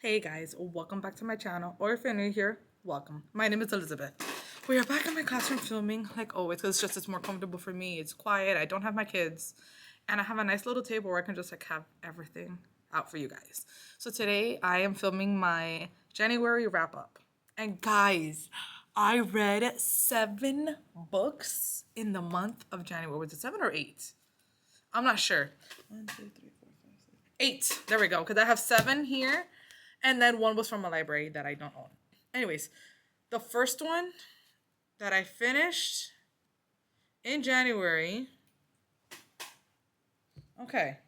Hey guys, welcome back to my channel, or if you're new here, welcome. My name is Elizabeth. We are back in my classroom filming, like always, because it's more comfortable for me. It's quiet, I don't have my kids, and I have a nice little table where I can just have everything out for you guys. So today I am filming my January wrap up. And guys, I read 7 books in the month of January. Was it 7 or 8? I'm not sure. 1, 2, 3, 4, 5, 6, 8. There we go. Because I have 7 here. And then one was from a library that I don't own. Anyways, the first one that I finished in January. Okay.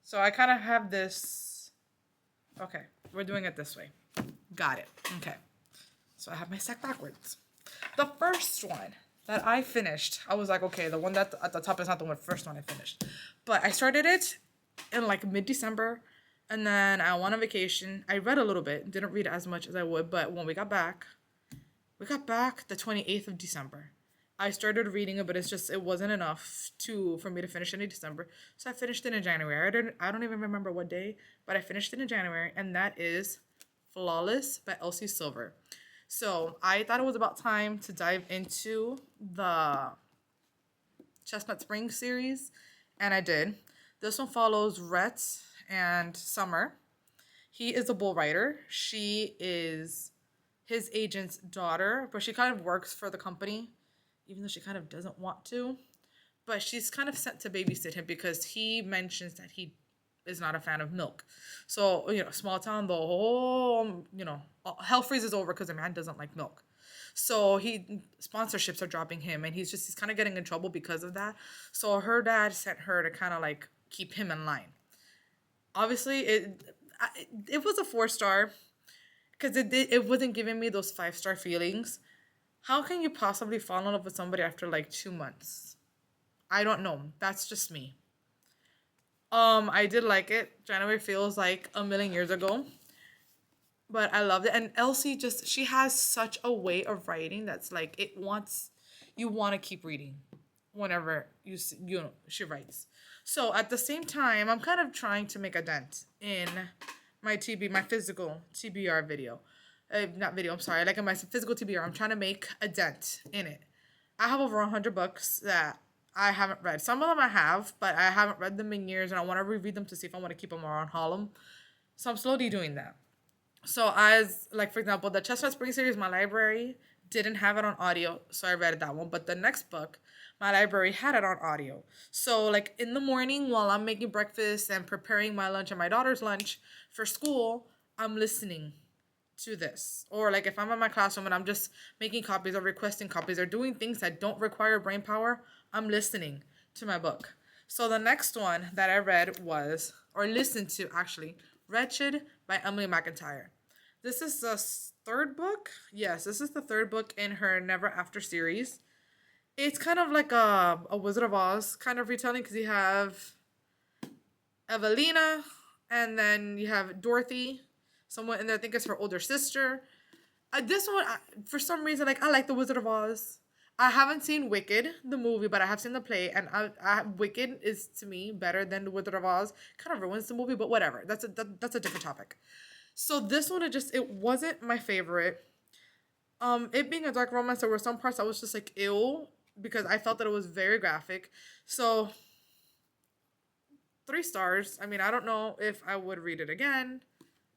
So I kind of have this. Okay. We're doing it this way. Got it. Okay. So I have my stack backwards. The first one that I finished, I was like, okay, the one that at the top is not the first one I finished. But I started it in like mid-December. And then I went on vacation. I read a little bit, didn't read as much as I would, but when we got back the 28th of December. I started reading it, but it wasn't enough for me to finish it in December. So I finished it in January. I don't even remember what day, but I finished it in January, and that is Flawless by Elsie Silver. So I thought it was about time to dive into the Chestnut Springs series, and I did. This one follows Rhett and Summer. He is a bull rider. She is his agent's daughter, but she kind of works for the company, even though she kind of doesn't want to. But she's kind of sent to babysit him because he mentions that he is not a fan of milk. So, small town, the whole, hell freezes over because the man doesn't like milk. So sponsorships are dropping him, and he's kind of getting in trouble because of that. So her dad sent her to kind of like keep him in line. Obviously, it was a 4-star because it wasn't giving me those 5-star feelings. How can you possibly fall in love with somebody after like 2 months? I don't know. That's just me. I did like it. January feels like a million years ago, but I loved it. And Elsie she has such a way of writing that's like you want to keep reading whenever she writes. So at the same time, I'm kind of trying to make a dent in my physical TBR video. Not video, I'm sorry. Like in my physical TBR, I'm trying to make a dent in it. I have over 100 books that I haven't read. Some of them I have, but I haven't read them in years, and I want to reread them to see if I want to keep them on Harlem. So I'm slowly doing that. So for example, the Chestnut Spring series, my library didn't have it on audio, so I read that one. But the next book, my library had it on audio. So like in the morning while I'm making breakfast and preparing my lunch and my daughter's lunch for school, I'm listening to this. Or like if I'm in my classroom and I'm just making copies or requesting copies or doing things that don't require brain power, I'm listening to my book. So the next one that I read listened to actually, Wretched by Emily McIntyre. This is the third book. Yes, this is the third book in her Never After series. It's kind of like a Wizard of Oz kind of retelling because you have Evelina and then you have Dorothy. Someone in there, I think it's her older sister. This one, for some reason, I like the Wizard of Oz. I haven't seen Wicked, the movie, but I have seen the play, and Wicked is to me better than the Wizard of Oz. Kind of ruins the movie, but whatever. That's a different topic. So this one, it wasn't my favorite. It being a dark romance, there were some parts I was just like ew because I felt that it was very graphic. So 3 stars. I mean, I don't know if I would read it again.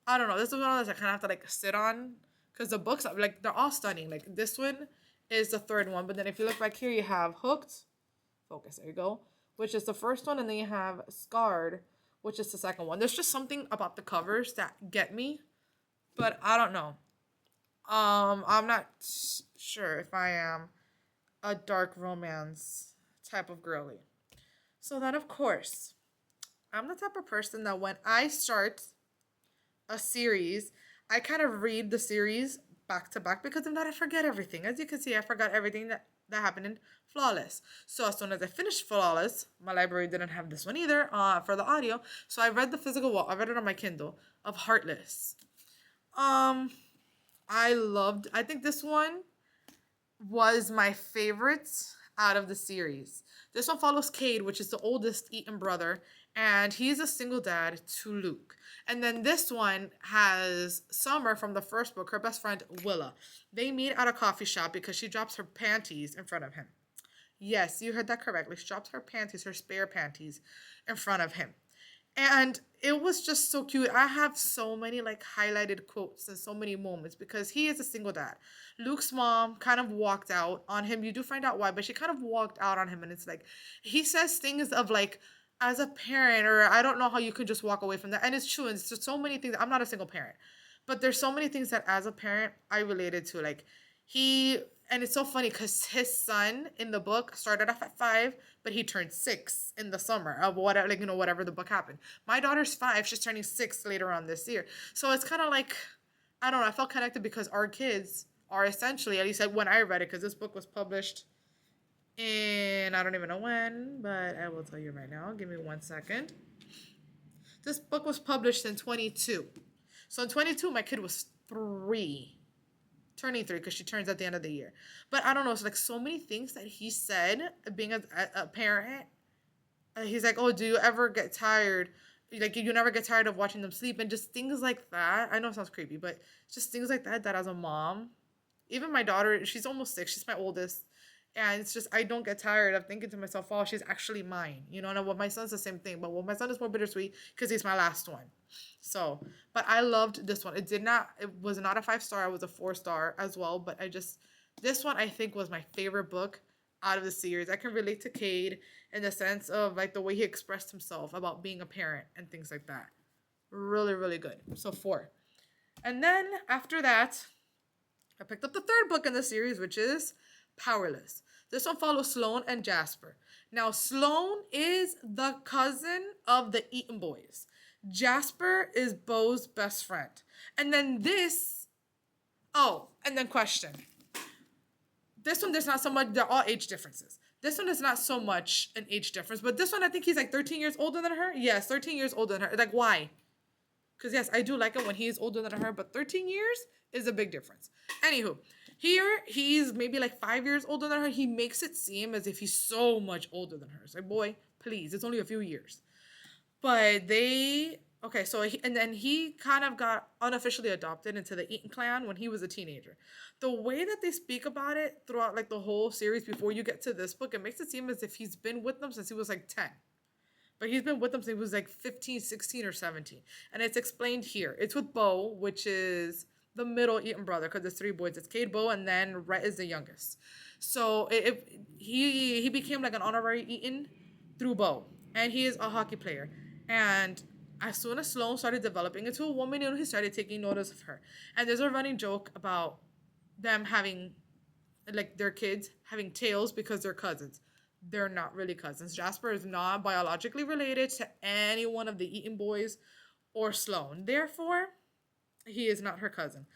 I don't know. This is one of those I kind of have to sit on because the books they're all stunning. Like this one is the third one, but then if you look back here, you have Hooked. Focus. There you go. Which is the first one, and then you have Scarred, which is the second one. There's just something about the covers that get me, but I don't know. I'm not sure if I am a dark romance type of girly. So then, of course, I'm the type of person that when I start a series, I kind of read the series back to back because if not, I forget everything. As you can see, I forgot everything that happened in Flawless. So as soon as I finished Flawless, my library didn't have this one either for the audio. So I read the physical one. I read it on my Kindle of Heartless. I think this one was my favorite out of the series. This one follows Cade, which is the oldest Eaton brother, and he's a single dad to Luke. And then this one has Summer from the first book, her best friend Willa. They meet at a coffee shop because she drops her panties in front of him. Yes, you heard that correctly. She drops her panties, her spare panties, in front of him. And it was just so cute. I have so many like highlighted quotes and so many moments because he is a single dad. Luke's mom kind of walked out on him. You do find out why, but she kind of walked out on him. And it's like, he says things of like, as a parent, or I don't know how you could just walk away from that. And it's true. And it's just so many things. I'm not a single parent, but there's so many things that as a parent I related to. Like, he, and it's so funny because his son in the book started off at 5, but he turned 6 in the summer of whatever, like, whatever the book happened. My daughter's 5, she's turning 6 later on this year. So it's kind of like, I don't know, I felt connected because our kids are essentially, at least when I read it, because this book was published in, I don't even know when, but I will tell you right now. Give me 1 second. This book was published in 22. So in 22, my kid was 3. Turning 3 because she turns at the end of the year. But I don't know. It's like so many things that he said being a parent. He's like, oh, do you ever get tired? Like, you never get tired of watching them sleep, and just things like that. I know it sounds creepy, but just things like that, that as a mom, even my daughter, she's almost 6. She's my oldest. And it's just, I don't get tired of thinking to myself, oh, she's actually mine. You know, and with my son's the same thing. But with my son, is more bittersweet because he's my last one. So, but I loved this one. It was not a 5-star. It was a 4-star as well. But this one I think was my favorite book out of the series. I can relate to Cade in the sense of like the way he expressed himself about being a parent and things like that. Really, really good. So 4. And then after that, I picked up the 3rd book in the series, which is Powerless. This one follows Sloane and Jasper. Now, Sloane is the cousin of the Eaton boys. Jasper is Beau's best friend. And then question. This one, there's not so much, they're all age differences. This one is not so much an age difference, but this one, I think he's like 13 years older than her. Yes, 13 years older than her. Like, why? Because, yes, I do like it when he's older than her, but 13 years is a big difference. Anywho, here, he's maybe like 5 years older than her. He makes it seem as if he's so much older than her. It's like, boy, please, it's only a few years. But and then he kind of got unofficially adopted into the Eaton clan when he was a teenager. The way that they speak about it throughout like the whole series before you get to this book, it makes it seem as if he's been with them since he was like 10. But he's been with them since he was like 15, 16, or 17. And it's explained here. It's with Beau, which is the middle Eaton brother, because there's 3 boys. It's Cade, Beau, and then Rhett is the youngest. So he became like an honorary Eaton through Beau. And he is a hockey player. And as soon as Sloane started developing into a woman, he started taking notice of her. And there's a running joke about them having, like, their kids having tails because they're cousins. They're not really cousins. Jasper is not biologically related to any one of the Eaton boys or Sloane. Therefore, he is not her cousin.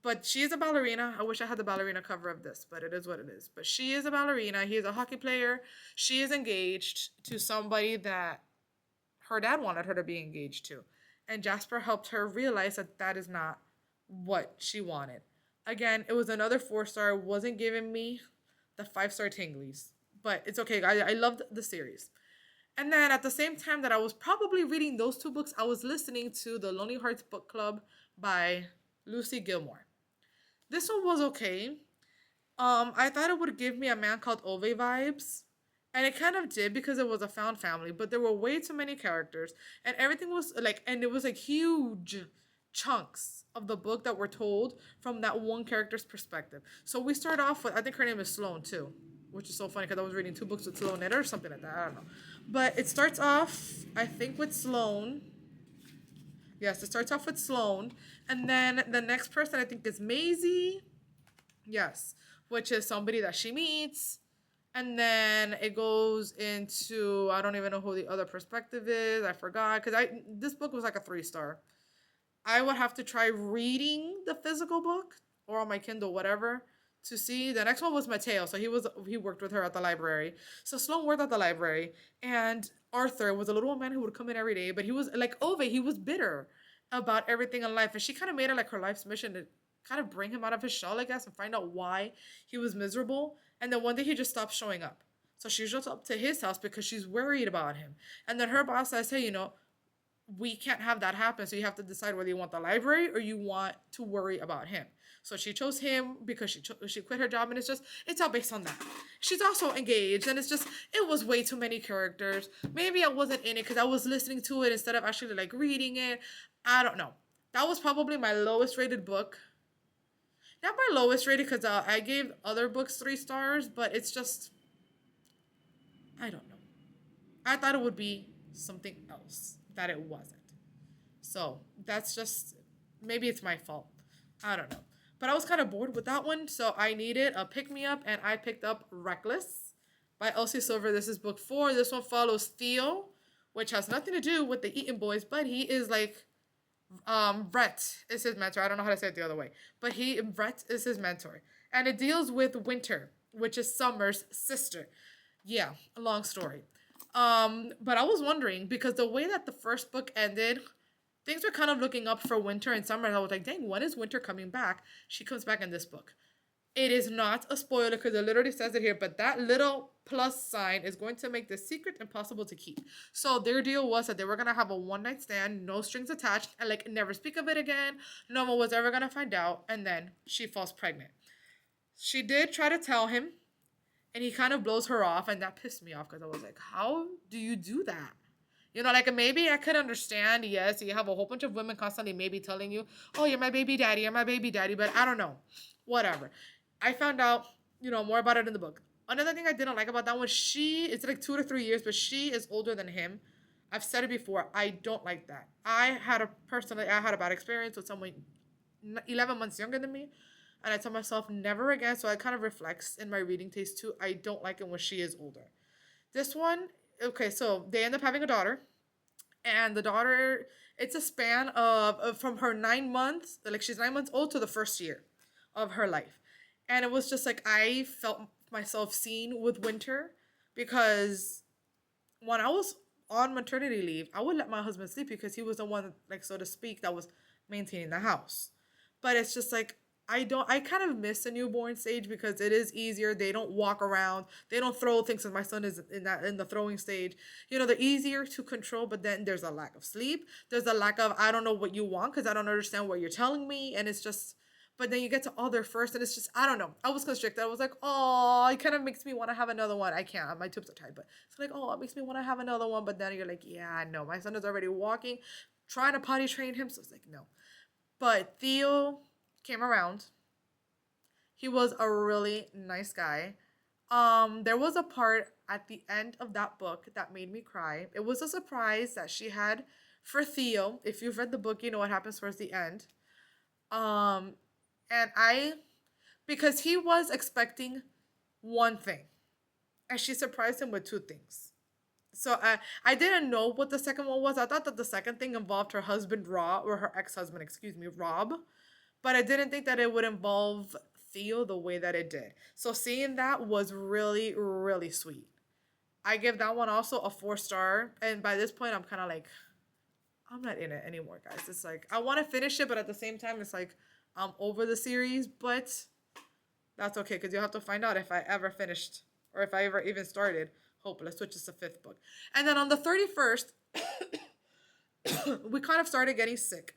But she is a ballerina. I wish I had the ballerina cover of this, but it is what it is. But she is a ballerina. He is a hockey player. She is engaged to somebody that her dad wanted her to be engaged to. And Jasper helped her realize that that is not what she wanted. Again, it was another 4-star. It wasn't giving me the 5-star tinglies. But it's okay. I loved the series. And then at the same time that I was probably reading those 2 books, I was listening to the Lonely Hearts Book Club by Lucy Gilmore. This one was okay. I thought it would give me A Man Called Ove vibes. And it kind of did because it was a found family. But there were way too many characters. And everything was like, and it was like huge chunks of the book that were told from that one character's perspective. So we start off with, I think her name is Sloane too, which is so funny because I was reading 2 books with Sloane in it or something like that. I don't know. But it starts off, I think, with Sloane. Yes, it starts off with Sloane. And then the next person I think is Maisie. Yes, which is somebody that she meets. And then it goes into, I don't even know who the other perspective is. I forgot. Because this book was like a 3-star. I would have to try reading the physical book or on my Kindle, whatever, to see. The next one was Mateo. So he worked with her at the library. So Sloane worked at the library. And Arthur was a little man who would come in every day. But he was like Ove. He was bitter about everything in life. And she kind of made it like her life's mission to kind of bring him out of his shell, I guess, and find out why he was miserable. And then one day he just stopped showing up. So she shows up to his house because she's worried about him. And then her boss says, hey, we can't have that happen. So you have to decide whether you want the library or you want to worry about him. So she chose him because she quit her job, and it's all based on that. She's also engaged, and it was way too many characters. Maybe I wasn't in it because I was listening to it instead of actually like reading it. I don't know. That was probably my lowest rated book. Not my lowest rated because I gave other books 3 stars, but it's just, I don't know. I thought it would be something else that it wasn't. So that's just, maybe it's my fault. I don't know. But I was kind of bored with that one, so I needed a pick me up, and I picked up Reckless by Elsie Silver. This is book 4. This one follows Theo, which has nothing to do with the Eaton boys, but he is like, Brett is his mentor. I don't know how to say it the other way, but Brett is his mentor, and it deals with Winter, which is Summer's sister. Yeah, a long story. But I was wondering because the way that the first book ended, things were kind of looking up for Winter and Summer. And I was like, dang, when is Winter coming back? She comes back in this book. It is not a spoiler because it literally says it here, but that little plus sign is going to make the secret impossible to keep. So their deal was that they were going to have a one-night stand, no strings attached, and like never speak of it again. No one was ever going to find out. And then she falls pregnant. She did try to tell him, and he kind of blows her off, and that pissed me off because I was like, how do you do that? Like maybe I could understand, yes, you have a whole bunch of women constantly maybe telling you, oh, you're my baby daddy, but I don't know. Whatever. I found out, more about it in the book. Another thing I didn't like about that one, it's like 2 to 3 years, but she is older than him. I've said it before. I don't like that. I had a bad experience with someone 11 months younger than me. And I told myself never again. So it kind of reflects in my reading taste too. I don't like it when she is older. This one, okay, so they end up having a daughter. And the daughter, it's a span of from her 9 months, like she's 9 months old to the first year of her life. And it was just like I felt myself seen with Winter because when I was on maternity leave, I would let my husband sleep because he was the one, like so to speak, that was maintaining the house. But it's just like I kind of miss the newborn stage because it is easier. They don't walk around. They don't throw things as my son is in the throwing stage. They're easier to control, but then there's a lack of sleep. There's a lack of I don't know what you want because I don't understand what you're telling me. And it's just but then you get to other first and it's just I don't know. I was constricted. I was like, oh, it kind of makes me want to have another one. I can't. My tubes are tight, but it's like, oh, it makes me want to have another one. But then you're like, yeah, no, my son is already walking, trying to potty train him. So it's like, no. But Theo came around. He was a really nice guy. There was a part at the end of that book that made me cry. It was a surprise that she had for Theo. If you've read the book, you know what happens towards the end. Um, and because he was expecting one thing, and she surprised him with 2 things. So I didn't know what the second one was. I thought that the second thing involved her husband, Rob, or her ex-husband, excuse me, Rob. But I didn't think that it would involve Theo the way that it did. So seeing that was really, really sweet. I give that one also a 4-star. And by this point, I'm kind of like, I'm not in it anymore, guys. It's like, I want to finish it, but at the same time, it's like, I'm over the series. But that's okay, because you'll have to find out if I ever finished or if I ever even started Hopeless, which is the 5th book. And then on the 31st, we kind of started getting sick.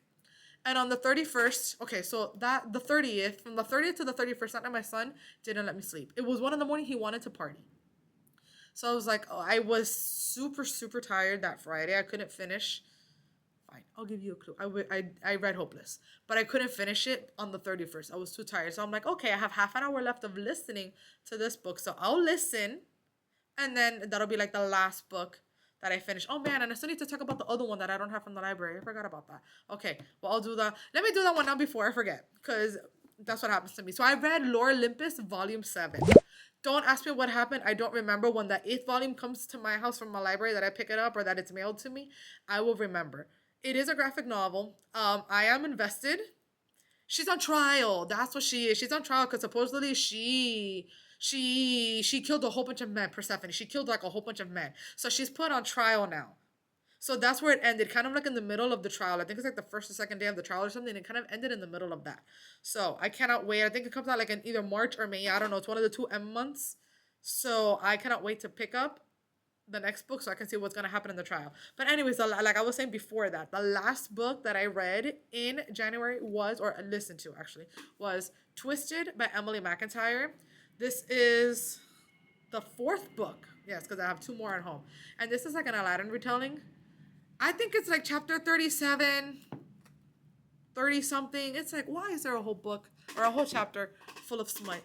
And on the 31st, okay, so the 30th, from the 30th to the 31st, that night my son didn't let me sleep. It was 1 a.m, he wanted to party. So I was like, oh, I was super, super tired that Friday. I couldn't finish. Fine, I'll give you a clue. I read Hopeless, but I couldn't finish it on the 31st. I was too tired. So I'm like, okay, I have half an hour left of listening to this book. So I'll listen, and then that'll be like the last book that I finished. Oh man, and I still need to talk about the other one that I don't have from the library. I forgot about that. Okay, well, I'll do that. Let me do that one now before I forget, because that's what happens to me. So I read Lore Olympus Volume 7. Don't ask me what happened. I don't remember. When the 8th volume comes to my house from my library that I pick it up or that it's mailed to me, I will remember. It is a graphic novel. I am invested. She's on trial. That's what she is. She's on trial because supposedly she killed a whole bunch of men. Persephone. She killed like a whole bunch of men. So she's put on trial now. So that's where it ended, kind of like in the middle of the trial. I think it's like the first or second day of the trial or something. It kind of ended in the middle of that. So I cannot wait. I think it comes out like in either March or May. I don't know. It's one of the 2 M months. So I cannot wait to pick up the next book so I can see what's gonna happen in the trial. But anyways, like I was saying before that, the last book that I read in January was, or listened to actually, was Twisted by Emily McIntyre. This is the fourth book. Yes, because I have two more at home. And this is like an Aladdin retelling. I think it's like chapter 37, 30 something. It's like, why is there a whole book or a whole chapter full of smut?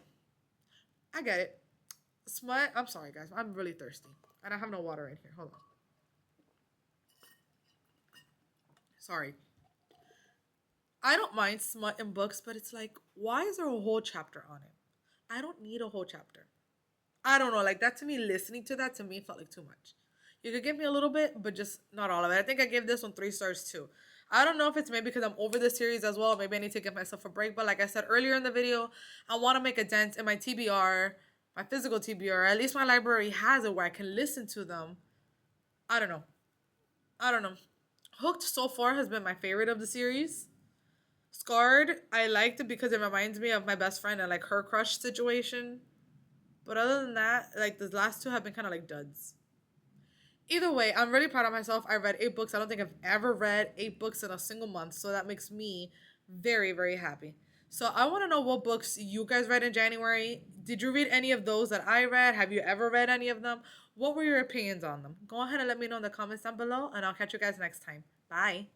I get it. Smut. I'm sorry, guys. I'm really thirsty. And I have no water in here. Hold on. Sorry. I don't mind smut in books, but it's like, why is there a whole chapter on it? I don't need a whole chapter. I don't know. Like, that to me, listening to that to me felt like too much. You could give me a little bit, but just not all of it. I think I gave this one 3 stars too. I don't know if it's maybe because I'm over the series as well. Maybe I need to give myself a break. But like I said earlier in the video, I want to make a dent in my TBR, my physical TBR. At least my library has it where I can listen to them. I don't know. I don't know. Hooked so far has been my favorite of the series. Scarred, I liked it because it reminds me of my best friend and like her crush situation. But other than that, like the last two have been kind of like duds. Either way, I'm really proud of myself. I read 8 books. I don't think I've ever read 8 books in a single month. So that makes me very, very happy. So I want to know what books you guys read in January. Did you read any of those that I read? Have you ever read any of them? What were your opinions on them? Go ahead and let me know in the comments down below, and I'll catch you guys next time. Bye.